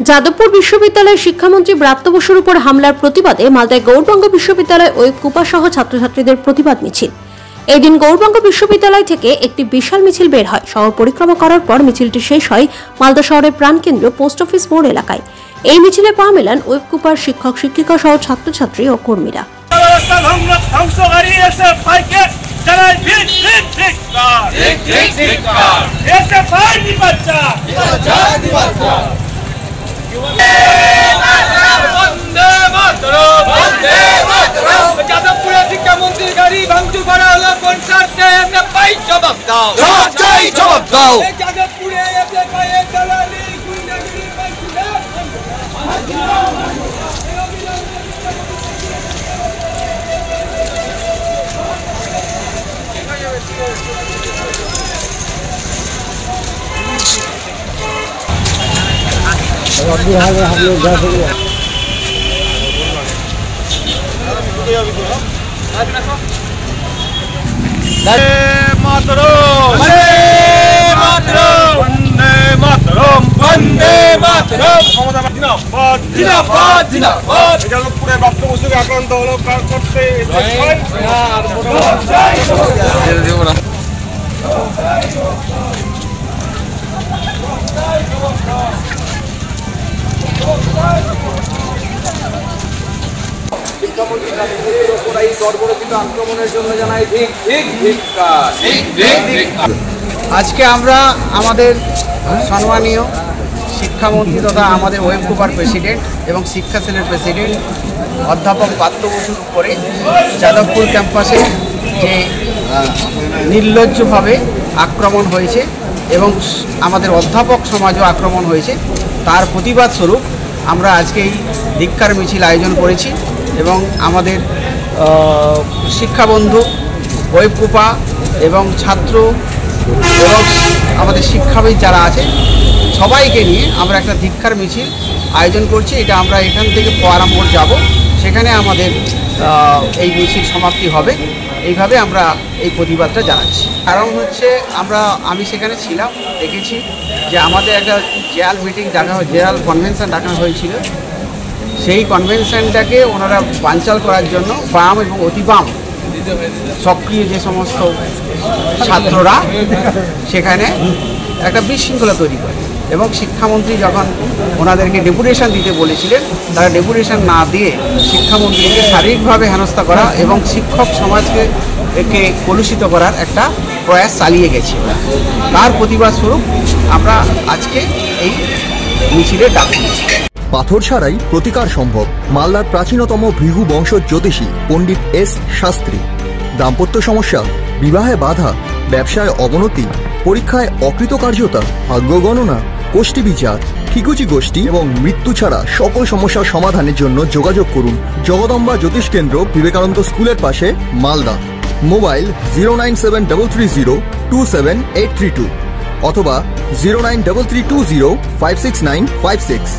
যাদবপুর বিশ্ববিদ্যালয়ের শিক্ষামন্ত্রী ব্রাত্য বসুর উপর হামলার প্রতিবাদে মালদায় গৌড়বঙ্গ বিশ্ববিদ্যালয় ও কুপা সহ ছাত্রছাত্রীদের প্রতিবাদ মিছিল। এদিন গৌড়বঙ্গ বিশ্ববিদ্যালয় থেকে একটি বিশাল মিছিল বের হয়। শহর পরিক্রমা করার পর মিছিলটি শেষ হয় মালদা শহরের প্রাণকেন্দ্র পোস্ট অফিস মোড় এলাকায়। এই মিছিলে পা মেলান কুপার শিক্ষক শিক্ষিকা সহ ছাত্রছাত্রী ও কর্মীরা। শিক্ষামন্ত্রীর গাড়ি ভাঙচুর করা হলো কোন স্বার্থে? একটা পাই জবাব দাও, জবাব দাও। যাদবপুরে এসে পায়ে দালালি গুন্ডাগিরি পাইছিলা। যাদবপুরে ব্রাত্য বসুকে আক্রান্ত হলো করতে আক্রমণের জন্য জানাই আজকে আমরা আমাদের সম্মানীয় শিক্ষামন্ত্রী তথা আমাদের ওয়েব কুপার প্রেসিডেন্ট এবং শিক্ষা সেলের প্রেসিডেন্ট অধ্যাপক ব্রাত্য বসুর উপরে যাদবপুর ক্যাম্পাসে যে নির্লজ্জভাবে আক্রমণ হয়েছে এবং আমাদের অধ্যাপক সমাজও আক্রমণ হয়েছে, তার প্রতিবাদ স্বরূপ আমরা আজকে এই ধিক্কার মিছিল আয়োজন করেছি এবং আমাদের শিক্ষাবন্ধু ওয়েব কুপা এবং ছাত্র এবং আমাদের শিক্ষাবিদ যারা আছে সবাইকে নিয়ে আমরা একটা ধিক্কার মিছিল আয়োজন করছি। এটা আমরা এখান থেকে ফোয়ারা মোড় যাব, সেখানে আমাদের এই মিছিল সমাপ্তি হবে। এইভাবে আমরা এই প্রতিবাদটা জানাচ্ছি। কারণ হচ্ছে আমি সেখানে ছিলাম, দেখেছি যে আমাদের একটা জেনারেল মিটিং জেনারেল কনভেনশন ডাকা হয়েছিল। সেই কনভেনশনটাকে ওনারা বানচাল করার জন্য বাম এবং অতি বাম সক্রিয় যে সমস্ত ছাত্ররা সেখানে একটা বিশৃঙ্খলা তৈরি করে এবং শিক্ষামন্ত্রী যখন ওনাদেরকে ডেপুটেশন দিতে বলেছিলেন, তারা ডেপুটেশন না দিয়ে শিক্ষামন্ত্রীকে শারীরিকভাবে হেনস্থা করা এবং শিক্ষক সমাজকে কলুষিত করার একটা প্রয়াস চালিয়ে গেছে। তার প্রতিবাদ স্বরূপ আমরা আজকে এই মিছিলের ডাক দিয়েছি। পাথর ছাড়াই প্রতিকার সম্ভব। মালদার প্রাচীনতম ভৃগু বংশ জ্যোতিষী পণ্ডিত এস শাস্ত্রী। দাম্পত্য সমস্যা, বিবাহে বাধা, ব্যবসায় অবনতি, পরীক্ষায় অকৃতকার্যতা, ভাগ্য গণনা, গোষ্ঠী বিচার, ঠিকুচি গোষ্ঠী এবং মৃত্যু ছাড়া সকল সমস্যার সমাধানের জন্য যোগাযোগ করুন জগদম্বা জ্যোতিষ কেন্দ্র, বিবেকানন্দ স্কুলের পাশে, মালদা। মোবাইল 09730278332 অথবা 09332056956।